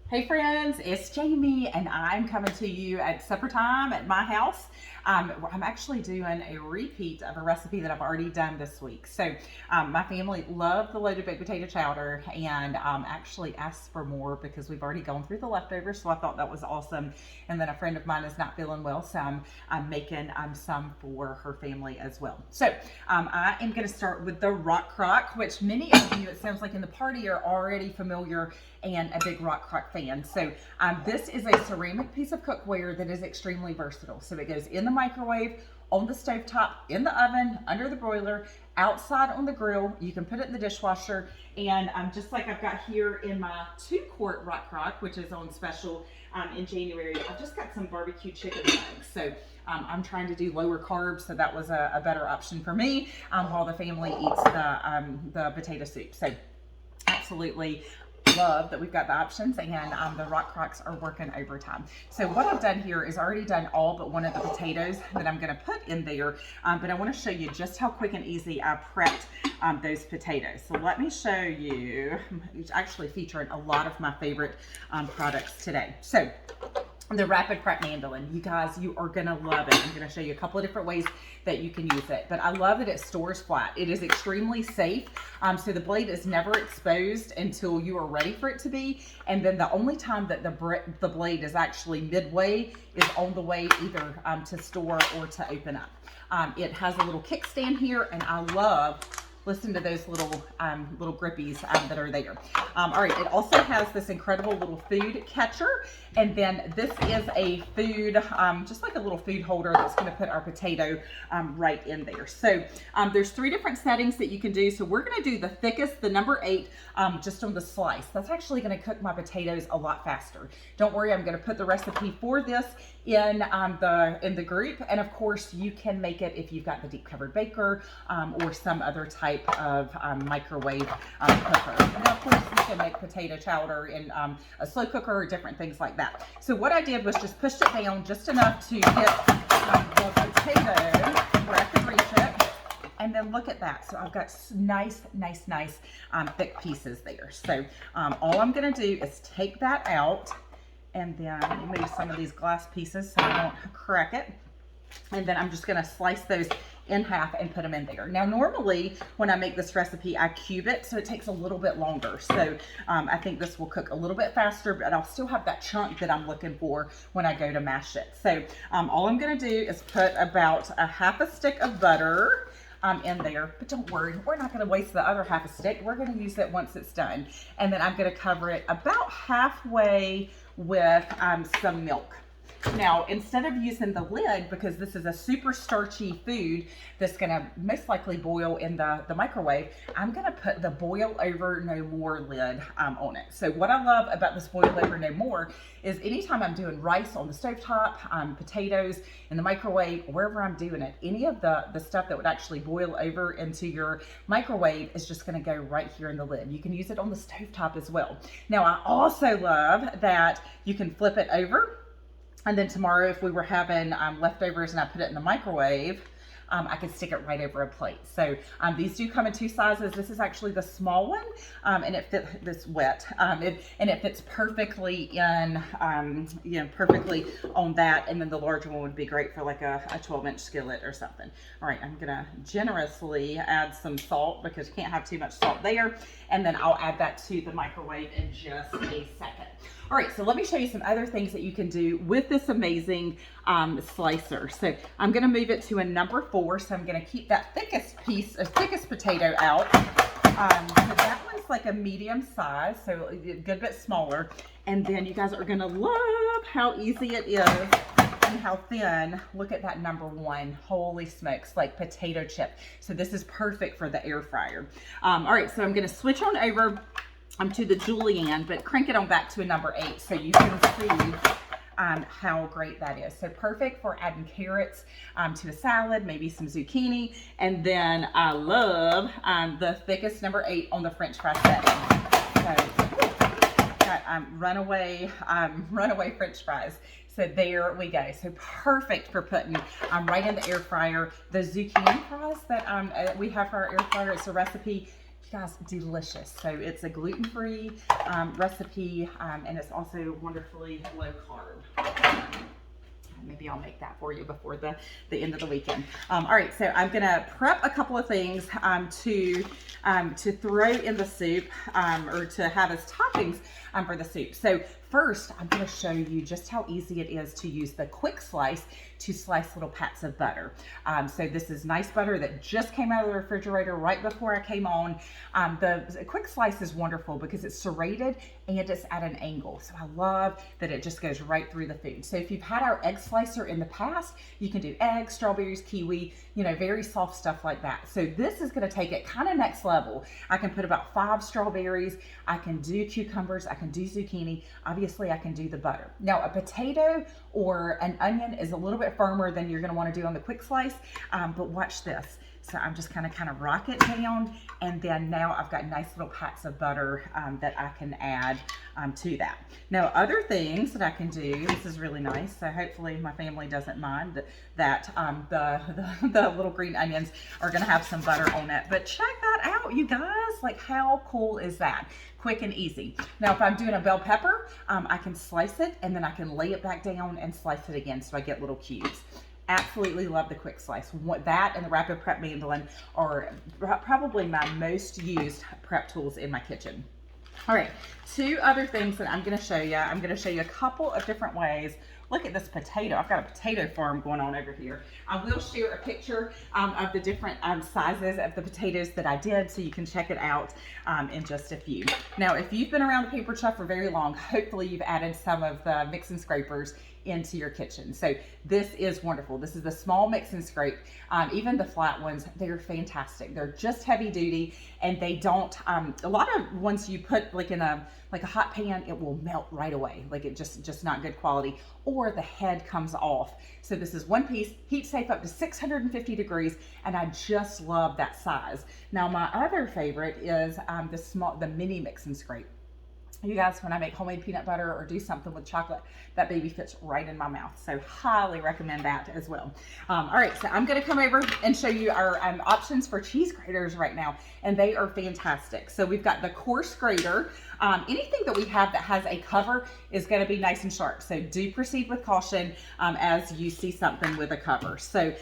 Hey friends, it's Jamie and I'm coming to you at supper time at my house. I'm actually doing a repeat of a recipe that I've already done this week. So my family loved the loaded baked potato chowder and actually asked for more because we've already gone through the leftovers. So I thought that was awesome. And then a friend of mine is not feeling well, so I'm making some for her family as well. So I am going to start with the Rock Crock, which many of you, it sounds like in the party, are already familiar and a big Rock Crock fan. So this is a ceramic piece of cookware that is extremely versatile. So it goes in the microwave, on the stovetop, in the oven, under the broiler, outside on the grill. You can put it in the dishwasher. And just like I've got here in my 2-quart Rock Crock, which is on special in January, I've just got some barbecue chicken legs. So I'm trying to do lower carbs, so that was a better option for me while the family eats the potato soup. So absolutely love that we've got the options, and the Rock Crocks are working overtime. So what I've done here is already done all but one of the potatoes that I'm going to put in there, but I want to show you just how quick and easy I prepped those potatoes. So let me show you. It's actually featuring a lot of my favorite products today. So the Rapid Prep Mandoline, you guys, you are gonna love it. I'm gonna show you a couple of different ways that you can use it, but I love that it stores flat. It is extremely safe, so the blade is never exposed until you are ready for it to be, and then the only time that the blade is actually midway is on the way either to store or to open up. It has a little kickstand here, and I love, listen to those little grippies that are there. All right, it also has this incredible little food catcher, and then this is a food, just like a little food holder that's going to put our potato right in there. So there's 3 different settings that you can do. So we're going to do the thickest, the number 8, just on the slice. That's actually going to cook my potatoes a lot faster. Don't worry, I'm going to put the recipe for this in the group, and of course you can make it if you've got the deep covered baker or some other type of microwave cooker. And of course you can make potato chowder in a slow cooker or different things like that. So what I did was just pushed it down just enough to get the potato where I could reach it. And then look at that. So I've got nice thick pieces there. So all I'm gonna do is take that out, and then move some of these glass pieces so I don't crack it. And then I'm just gonna slice those in half and put them in there. Now normally when I make this recipe I cube it, so it takes a little bit longer. So I think this will cook a little bit faster, but I'll still have that chunk that I'm looking for when I go to mash it. So all I'm gonna do is put about a half a stick of butter in there, but don't worry, we're not going to waste the other half a stick. We're going to use it once it's done, and then I'm going to cover it about halfway with some milk. Now, instead of using the lid, because this is a super starchy food that's going to most likely boil in the microwave, I'm going to put the boil over no more lid on it. So what I love about this boil over no more is anytime I'm doing rice on the stovetop, potatoes in the microwave, wherever I'm doing it, any of the stuff that would actually boil over into your microwave is just going to go right here in the lid. You can use it on the stovetop as well. Now, I also love that you can flip it over. And then tomorrow, if we were having leftovers and I put it in the microwave, I could stick it right over a plate. So these do come in 2 sizes. This is actually the small one, and it fits, this wet, and it fits perfectly in, perfectly on that. And then the larger one would be great for like a 12-inch skillet or something. All right, I'm gonna generously add some salt because you can't have too much salt there. And then I'll add that to the microwave in just a second. All right, so let me show you some other things that you can do with this amazing slicer. So I'm gonna move it to a number 4. So I'm gonna keep that thickest potato out. So that one's like a medium size, so a good bit smaller. And then you guys are gonna love how easy it is and how thin. Look at that number 1. Holy smokes, like potato chip. So this is perfect for the air fryer. All right, so I'm gonna switch on over to the julienne, but crank it on back to a number 8 so you can see how great that is. So perfect for adding carrots to a salad, maybe some zucchini. And then I love the thickest number 8 on the French fry setting. So got runaway French fries. So there we go. So perfect for putting right in the air fryer. The zucchini fries that we have for our air fryer, it's a recipe. You guys, delicious. So it's a gluten-free recipe, and it's also wonderfully low carb. Maybe I'll make that for you before the end of the weekend. All right, so I'm gonna prep a couple of things to throw in the soup or to have as toppings for the soup. So first, I'm gonna show you just how easy it is to use the quick slice to slice little pats of butter. So this is nice butter that just came out of the refrigerator right before I came on. The quick slice is wonderful because it's serrated and it's at an angle. So I love that it just goes right through the food. So if you've had our egg slicer in the past, you can do eggs, strawberries, kiwi, you know, very soft stuff like that. So this is gonna take it kind of next level. I can put about 5 strawberries. I can do cucumbers. I can do zucchini. Obviously I can do the butter. Now a potato or an onion is a little bit firmer than you're gonna wanna do on the quick slice, but watch this. So I'm just kind of rock it down, and then now I've got nice little pats of butter that I can add to that. Now other things that I can do, this is really nice, so hopefully my family doesn't mind that the little green onions are gonna have some butter on it, but check that out, you guys, like how cool is that? Quick and easy. Now if I'm doing a bell pepper, I can slice it and then I can lay it back down and slice it again so I get little cubes. Absolutely love the quick slice. That and the rapid prep mandolin are probably my most used prep tools in my kitchen. All right, 2 other things that I'm gonna show you. I'm gonna show you a couple of different ways. Look at this potato. I've got a potato farm going on over here. I will share a picture of the different sizes of the potatoes that I did so you can check it out in just a few. Now, if you've been around the Paper Chef for very long, hopefully you've added some of the mix and scrapers into your kitchen. So this is wonderful. This is the small mix and scrape. Even the flat ones, they're fantastic. They're just heavy duty and they don't, a lot of ones you put like in a hot pan, it will melt right away. Like it just not good quality, or the head comes off. So this is one piece, heat safe up to 650 degrees, and I just love that size. Now my other favorite is the mini mix and scrape. You guys, when I make homemade peanut butter or do something with chocolate, that baby fits right in my mouth. So highly recommend that as well. All right, so I'm gonna come over and show you our options for cheese graters right now, and they are fantastic. So we've got the coarse grater. Anything that we have that has a cover is gonna be nice and sharp. So do proceed with caution as you see something with a cover. So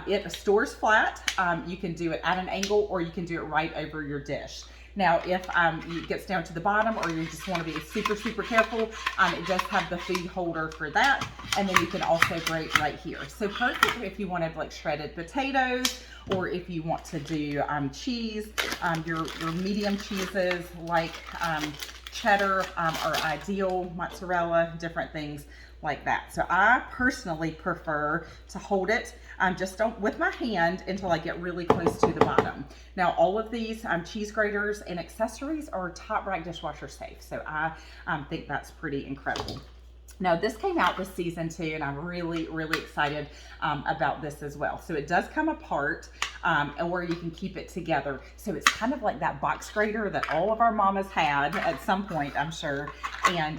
it stores flat. You can do it at an angle or you can do it right over your dish. Now, if it gets down to the bottom or you just want to be super, super careful, it does have the food holder for that. And then you can also grate right here. So perfect if you wanted like shredded potatoes, or if you want to do cheese, your medium cheeses like cheddar are ideal, mozzarella, different things like that. So I personally prefer to hold it just with my hand until I get really close to the bottom. Now all of these cheese graters and accessories are top rack dishwasher safe. So I think that's pretty incredible. Now this came out this season too, and I'm really, really excited about this as well. So it does come apart, or you can keep it together. So it's kind of like that box grater that all of our mamas had at some point, I'm sure, and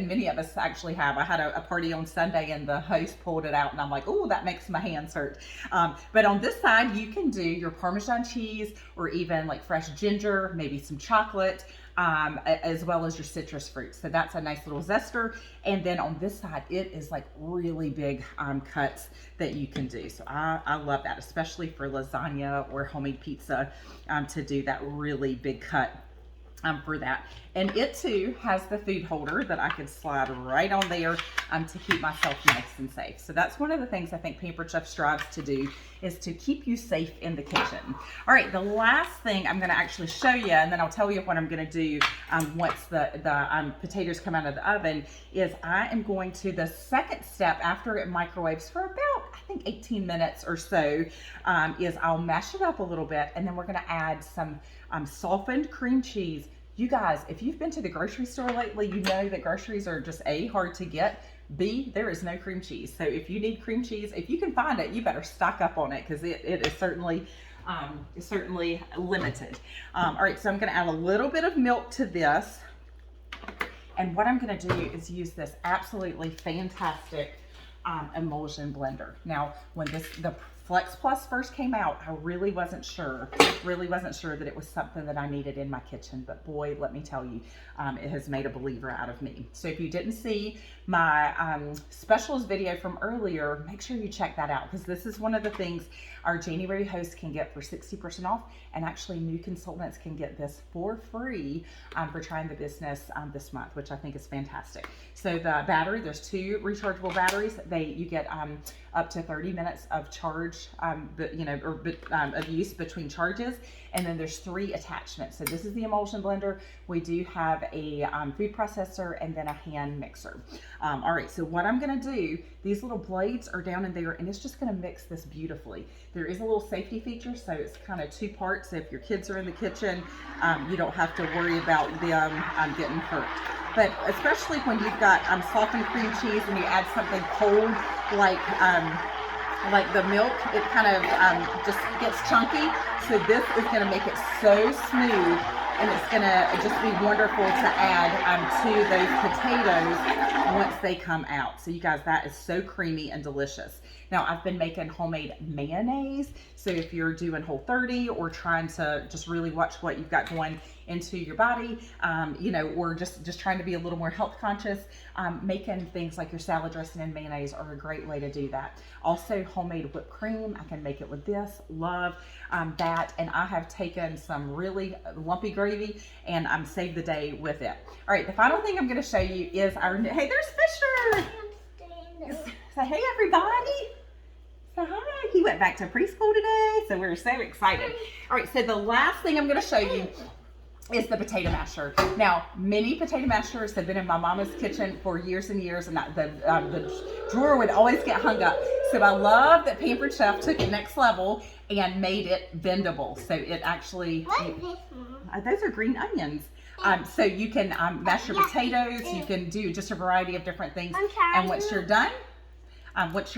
many of us actually have. I had a party on Sunday and the host pulled it out and I'm like, oh, that makes my hands hurt. But on this side, you can do your Parmesan cheese or even like fresh ginger, maybe some chocolate, as well as your citrus fruits. So that's a nice little zester. And then on this side, it is like really big cuts that you can do. So I love that, especially for lasagna or homemade pizza, to do that really big cut for that. And it too has the food holder that I could slide right on there to keep myself nice and safe. So that's one of the things I think Pampered Chef strives to do, is to keep you safe in the kitchen. All right, the last thing I'm gonna actually show you, and then I'll tell you what I'm gonna do once the potatoes come out of the oven, is I am going to, the second step after it microwaves for about, I think 18 minutes or so, is I'll mash it up a little bit, and then we're gonna add some softened cream cheese. You guys, if you've been to the grocery store lately, you know that groceries are just A, hard to get, B, there is no cream cheese. So if you need cream cheese, if you can find it, you better stock up on it, because it is certainly limited. All right, so I'm gonna add a little bit of milk to this. And what I'm gonna do is use this absolutely fantastic emulsion blender. Now, when the Flex Plus first came out, I really wasn't sure that it was something that I needed in my kitchen. But boy, let me tell you, it has made a believer out of me. So if you didn't see my specials video from earlier, make sure you check that out, because this is one of the things our January hosts can get for 60% off, and actually new consultants can get this for free for trying the business this month, which I think is fantastic. So the battery, there's 2 rechargeable batteries. You get up to 30 minutes of charge, of use between charges. And then there's 3 attachments. So this is the emulsion blender. We do have a food processor and then a hand mixer. All right, so what I'm gonna do, these little blades are down in there, and it's just gonna mix this beautifully. There is a little safety feature, so it's kind of 2 parts. So if your kids are in the kitchen, you don't have to worry about them getting hurt. But especially when you've got softened cream cheese and you add something cold like the milk, it kind of just gets chunky. So this is going to make it so smooth, and it's going to just be wonderful to add to those potatoes once they come out. So you guys, that is so creamy and delicious. Now, I've been making homemade mayonnaise. So if you're doing Whole30 or trying to just really watch what you've got going into your body, or just trying to be a little more health conscious, making things like your salad dressing and mayonnaise are a great way to do that. Also, homemade whipped cream, I can make it with this. Love that. And I have taken some really lumpy gravy and saved the day with it. All right, the final thing I'm going to show you is our new, hey, there's Fisher. Say hey, everybody. Say hi. He went back to preschool today, so we're so excited. All right, so the last thing I'm going to show you is the potato masher. Now, many potato mashers have been in my mama's kitchen for years and years, and the drawer would always get hung up. So I love that Pampered Chef took it next level and made it bendable. So it actually, those are green onions. So you can mash your potatoes. You can do just a variety of different things. And once you're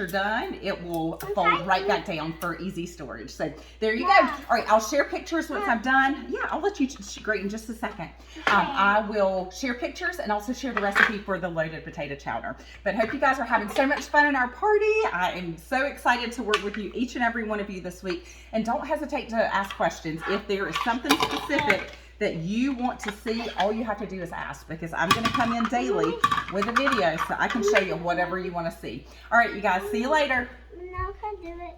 done, it will fold right back down for easy storage. So there you go. All right, I'll share pictures once I'm done. Yeah, I'll let you grate in just a second. I will share pictures and also share the recipe for the loaded potato chowder. But hope you guys are having so much fun in our party. I am so excited to work with you, each and every one of you this week. And don't hesitate to ask questions. If there is something specific that you want to see, all you have to do is ask, because I'm going to come in daily with a video so I can show you whatever you want to see. All right, you guys, see you later. Now can I do it?